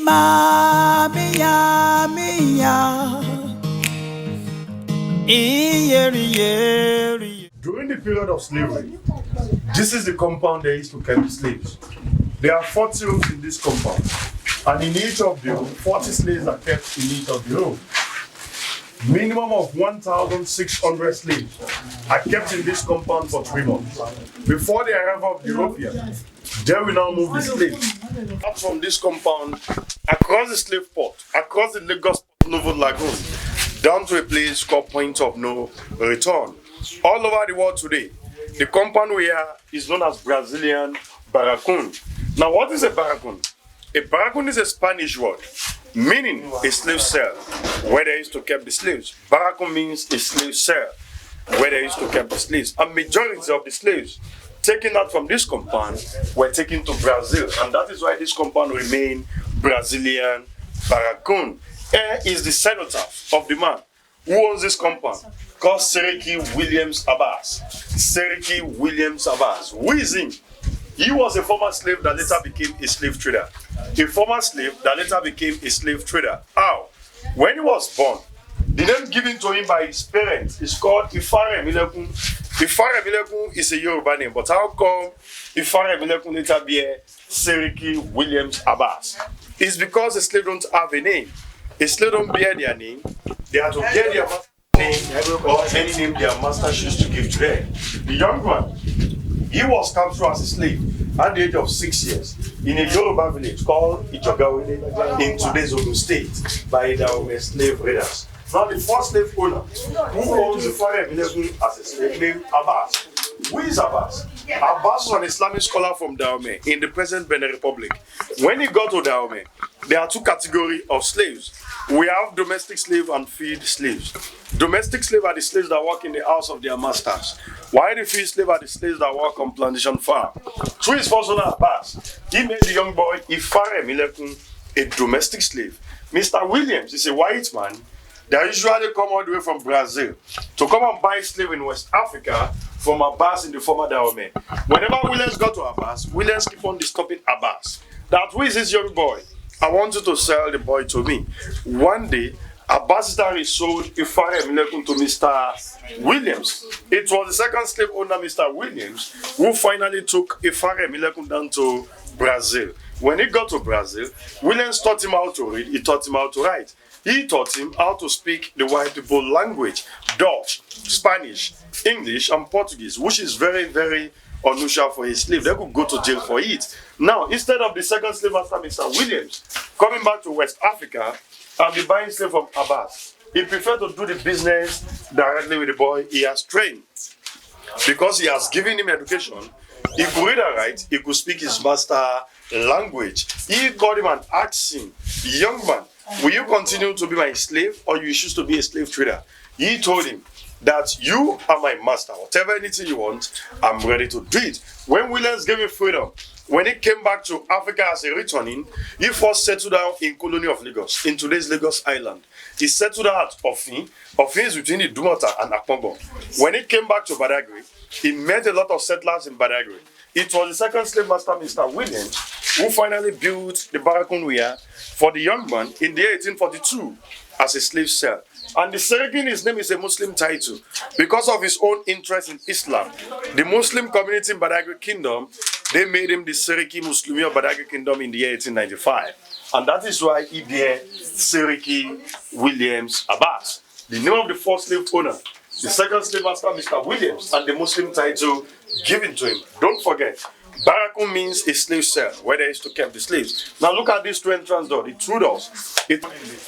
Mima, mia, mia. During the period of slavery, this is the compound they used to keep slaves. There are 40 rooms in this compound, and in each of the rooms, 40 slaves are kept in each of the rooms. Minimum of 1,600 slaves are kept in this compound for 3 months. Before the arrival of the Europeans, they will now move the slaves out from this compound, across the slave port, across the Lagos Novo Lagoon, down to a place called Point of No Return. All over the world today, the compound we are is known as Brazilian Barracoon. Now, what is a barracoon? A barracoon is a Spanish word meaning a slave cell where they used to keep the slaves. Barracoon means a slave cell where they used to keep the slaves. A majority of the slaves taken out from this compound were taken to Brazil, and that is why this compound remained Brazilian Barracoon. Here is the cenotaph of the man who owns this compound, called Seriki Williams Abass. Seriki Williams Abass. Who is he? He was a former slave that later became a slave trader. A former slave that later became a slave trader. How? When he was born, the name given to him by his parents is called Faremilekun. Faremilekun is a Yoruba name, but how come Faremilekun later bear Seriki Williams Abass? It's because the slave don't have a name. A slave don't bear their name. They have to bear their master's name or any name their master choose to give to them. The young man, he was captured as a slave at the age of 6 years in a Yoruba village called Ijoga Orile in today's Ogun State by Dahomey slave raiders. Now the first slave owner who owns the Faremilekun as a slave named Abass. Who is Abass? Abass was an Islamic scholar from Dahomey in the present Benin Republic. When he got to Dahomey, there are two categories of slaves. We have domestic slave and field slaves. Domestic slave are the slaves that work in the house of their masters, while the field slave are the slaves that work on plantation farm. Through his first owner Abass, he made the young boy Faremilekun a domestic slave. Mr. Williams is a white man that usually come all the way from Brazil to come and buy slave in West Africa from Abass in the former Dahomey. Whenever Williams got to Abass, Williams keep on disturbing Abass. That who is this young boy? I want you to sell the boy to me. One day, Abass sold Faremilekun to Mr. Williams. It was the second slave owner, Mr. Williams, who finally took Faremilekun down to Brazil. When he got to Brazil, Williams taught him how to read, he taught him how to write. He taught him how to speak the white people language, Dutch, Spanish, English, and Portuguese, which is very, very unusual for a slave. They could go to jail for it. Now, instead of the second slave master, Mr. Williams, coming back to West Africa and be buying slave from Abass, he preferred to do the business directly with the boy he has trained. Because he has given him education, he could read and write, he could speak his master language. He called him and asked him, young man, will you continue to be my slave or you choose to be a slave trader? He told him that you are my master. Whatever anything you want, I'm ready to do it. When Williams gave him freedom, when he came back to Africa as a returning, he first settled down in colony of Lagos, in today's Lagos Island. He settled down at Ofin. Ofin is between the Dumota and Akpongo. When he came back to Badagry, he met a lot of settlers in Badagry. It was the second slave master, Mr. Williams, who finally built the Barracoon for the young man in the year 1842 as a slave cell. And the Seriki in his name is a Muslim title because of his own interest in Islam. The Muslim community in Badagry Kingdom, they made him the Seriki Muslimi of Badagry Kingdom in the year 1895. And that is why he bear Seriki Williams Abass. The name of the first slave owner, the second slave master, Mr. Williams, and the Muslim title given to him. Don't forget, Barracoon means a slave cell where they used to keep the slaves. Now look at this two entrance door, the two doors. It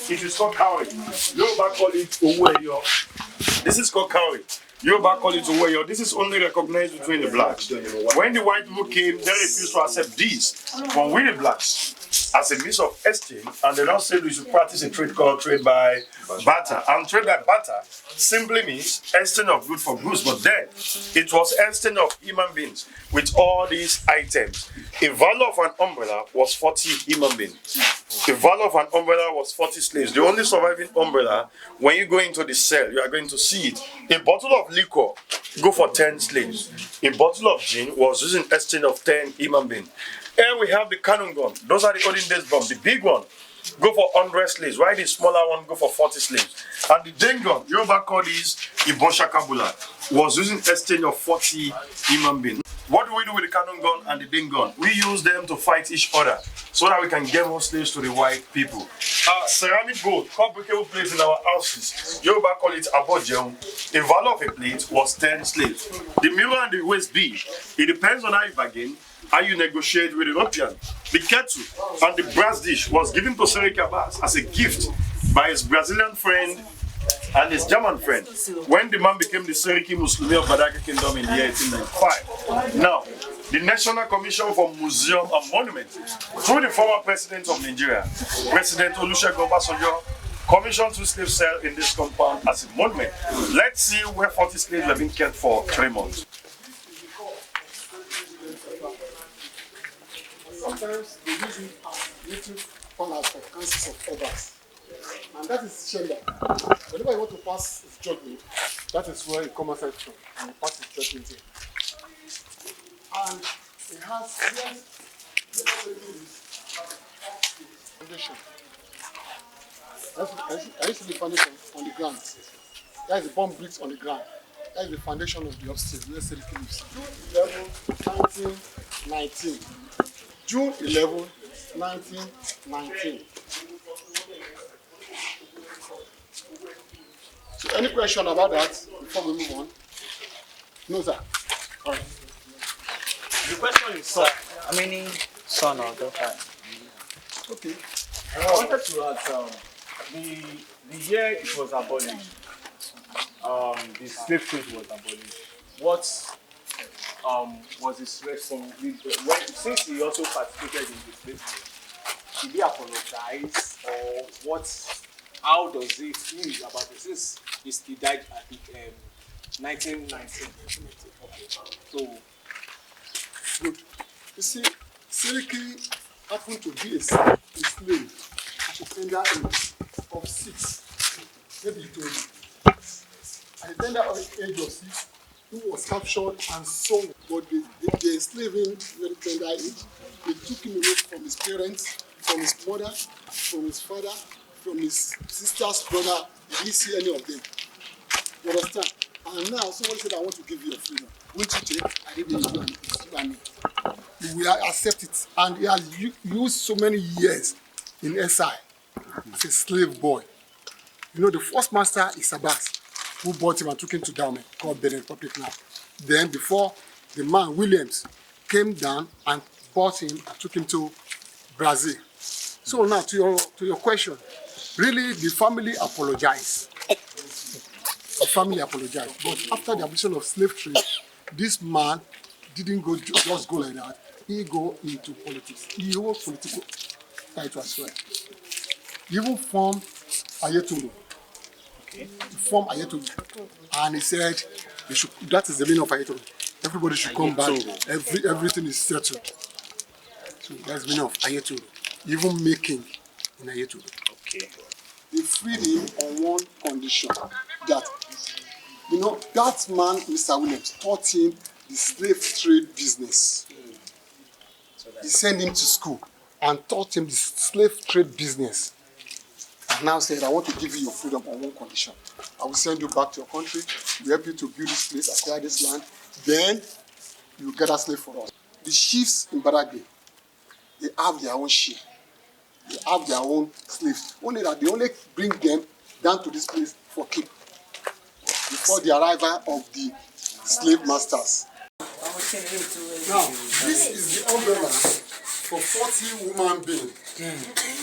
is called cowrie. Yoruba call it Oweyo. This is called cowrie. Yoruba call it Oweyo. This is only recognized between the blacks. When the white people came, they refused to accept this from we the blacks as a means of exchange, and they now said we should practice a trade called trade by barter. And trade by barter simply means exchange of goods for goods, but then it was exchange of human beings with all these items. A value of an umbrella was 40 human beings. The value of an umbrella was 40 slaves. The only surviving umbrella, when you go into the cell, you are going to see it. A bottle of liquor go for 10 slaves. A bottle of gin was used in exchange of 10 human beings. Here we have the cannon gun. Those are the olden days bombs. The big one go for 100 slaves, while the smaller one go for 40 slaves. And the Dengon, Yoruba call this Ibonshakabula, was using exchange of 40 human beings. What do we do with the cannon gun and the Dengon? We use them to fight each other so that we can get more slaves to the white people. Ceramic gold, breakable plates in our houses, Yoruba call it abojeun. The value of a plate was 10 slaves. The mirror and the waist bead, it depends on how you bargain, how you negotiate with the European. The kettle and the brass dish was given to Seriki Abass as a gift by his Brazilian friend and his German friend when the man became the Seriki Muslimi of Badagry Kingdom in the year 1895. Now, the National Commission for Museum and Monuments, through the former president of Nigeria, President Olusegun Obasanjo, commissioned 2 slave cells in this compound as a monument. Let's see where 40 slaves have been kept for 3 months. Sometimes they use it as native palace for councils of others. And that is Sharia. Whenever you want to pass his judgment, that is where he comes out from, and he passes his judgment here. And he has foundation. I used to the foundation on the ground. That is the bomb bricks on the ground. That is the foundation of the upstairs where Seriki lives. June 11, 1919. So any question about that before we move on? No, sir. All right. The question is, sir, how many son or daughter? Okay. I wanted to ask, the year it was abolished, the slave trade was abolished. What was his response? Since he also participated in the slave trade, did he apologize, or what? How does he feel about it? Since he died at 1919. Okay. So good. You see, Seriki happened to be a slave at a tender age of 6. Maybe he told you. At the tender age of 6, he was captured and sold. But they enslaved him very tender age. They took him away from his parents, from his mother, from his father, from his sister's brother. He didn't see any of them. You understand? And now somebody said, I want to give you a freedom. Won't you take? I didn't know you and me. You will accept it. And he has used so many years in SI as a slave boy. You know, the first master is Abass, who bought him and took him to Dahomey, called Benin Republic now. Then before, the man, Williams, came down and bought him and took him to Brazil. So now, to your question, really, the family apologized. The family apologized. But after the abolition of slave trade, this man didn't just go like that. He go into politics. He holds political title as well. He even formed Ayetoro. Okay. He formed Ayetoro. And he said, that is the meaning of Ayetoro. Everybody should come back. Everything is settled. So that's the meaning of Ayetoro. Even making in Ayetoro. okay. They freed him on one condition, that, you know, that man, Mr. Williams, taught him the slave trade business. He sent him to school and taught him the slave trade business. And now said, I want to give you your freedom on one condition. I will send you back to your country, we'll help you to build this place, acquire this land, then you will get a slave for us. The chiefs in Badagry, they have their own share. They have their own slaves. Only that they only bring them down to this place for keep before the arrival of the slave masters. Now, this is the umbrella for 40 women beings.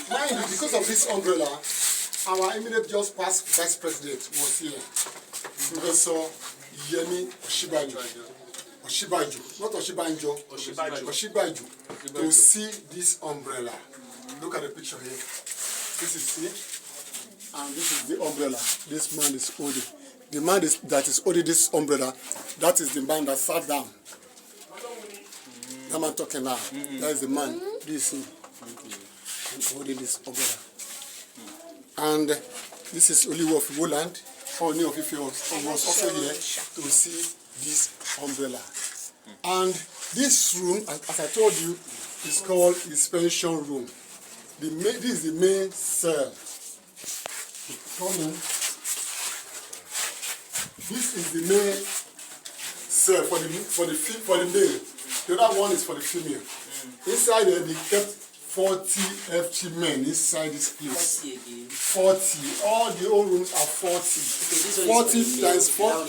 Mind you, because of this umbrella, our immediate just past vice president was here, Professor Yemi Osinbajo, not Osinbajo, Osinbajo, to see this umbrella. Look at the picture here. This is it, and this is the umbrella. This man is holding. The man that is holding this umbrella, that is the man that sat down. That man talking now. That is the man. This is him. Holding this umbrella. And this is Oli of Yorubaland. Oni of Ife was also here to see this umbrella. And this room, as I told you, is called his pension room. This is the main cell. This is the main cell for the male. The other one is for the female. Inside there, they kept 40 FG men inside this place. 40. All the old rooms are 40. 40 times 4.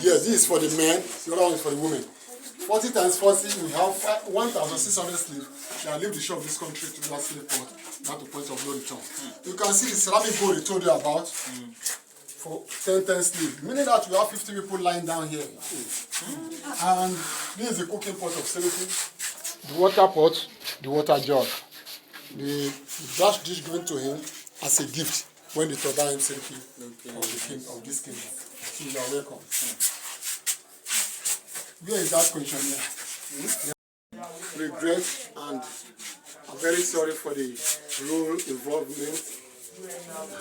Yes, this is for the men. The other one is for the women. 40 times 40, we have 1,600 slaves that leave the shore of this country to that slave port, not to point of no return. You can see the ceramic bowl they told you about for 10 slaves. Meaning that we have 50 people lying down here. And this is the cooking pot of Seriki, the water pot, the water jug. The brass dish given to him as a gift when they told him Seriki of the king of this kingdom. So you are welcome. Where is that question here? Regret, and I'm very sorry for the role involvement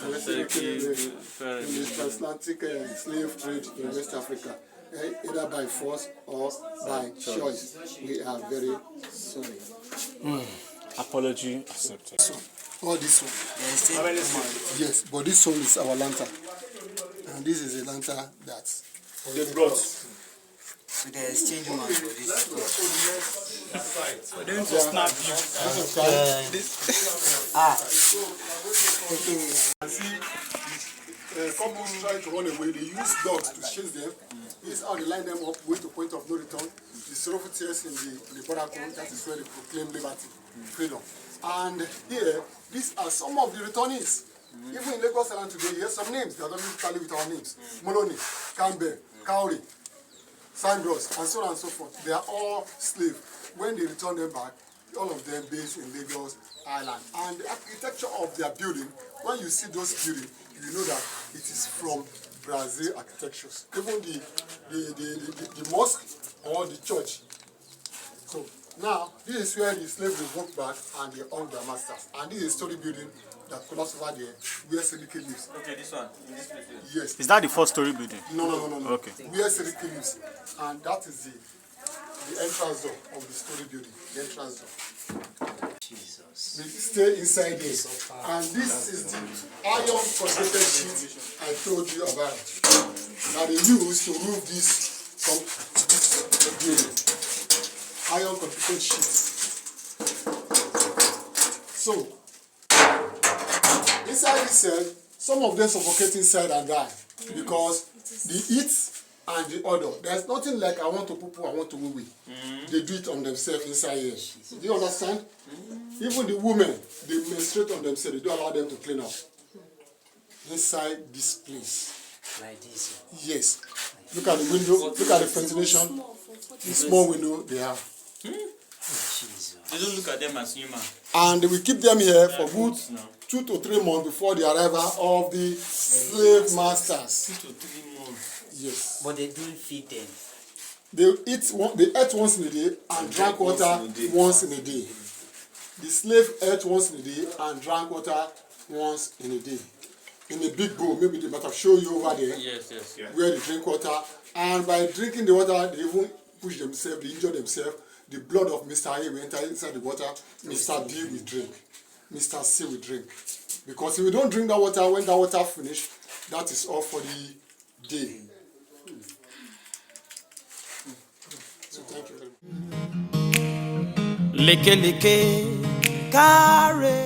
in the transatlantic slave trade in West Africa, either by force or by choice. We are very sorry. Apology accepted. All this one. Yes, but this one is our lantern. And this is a lantern that they brought. With the exchange man for this. For them to snap you. See, couples trying to run away, they use dogs to chase them. This is how they line them up, going to point of no return. The sorrowful tears in the Barracoon, that is where they proclaim liberty, freedom. And here, these are some of the returnees. Even in Lagos Island today, here's some names. They are not tally with our names. Moloni, Campbell, Cowrie, Sandros, and so on and so forth. They are all slaves. When they return them back, all of them based in Lagos Island. And the architecture of their building, when you see those buildings, you know that it is from Brazil architectures. Even the mosque or the church. So now, this is where the slaves will walk back and they hung their masters. And this is a story building that collapsed over there, where Seriki lives. Okay, this one. In this place. Yes. Is that the first story building? No. Okay. Where Seriki lives. And that is the entrance door of the story building. The entrance door. Jesus. We stay inside there. And this is the iron concreted sheet I told you about. That they use to roof this building. Iron concreted sheet. So, inside this cell, some of them suffocate inside and die because the heat and the odor. There's nothing like I want to poo-poo, I want to wee-wee. They do it on themselves inside here. Do you understand? Even the women, they menstruate on themselves. They don't allow them to clean up. Inside this place. Like this. Yes. Look at the window. Look at the ventilation. The small window they have. They don't look at them as human. And we keep them here for good 2 to 3 months before the arrival of the slave masters. 2 to 3 months. Yes. But they don't feed them. They ate once in a day and drank water once in a day. The slave ate once in a day and drank water once in a day. In a big bowl, maybe they might have shown you over there. Yes. Where they drink water. And by drinking the water, they even push themselves, they injure themselves. The blood of Mr. A will enter inside the water. Mr. B will drink. Mr. C will drink. Because if we don't drink that water, when that water finish, that is all for the day. So thank you very much. Leke leke, kare.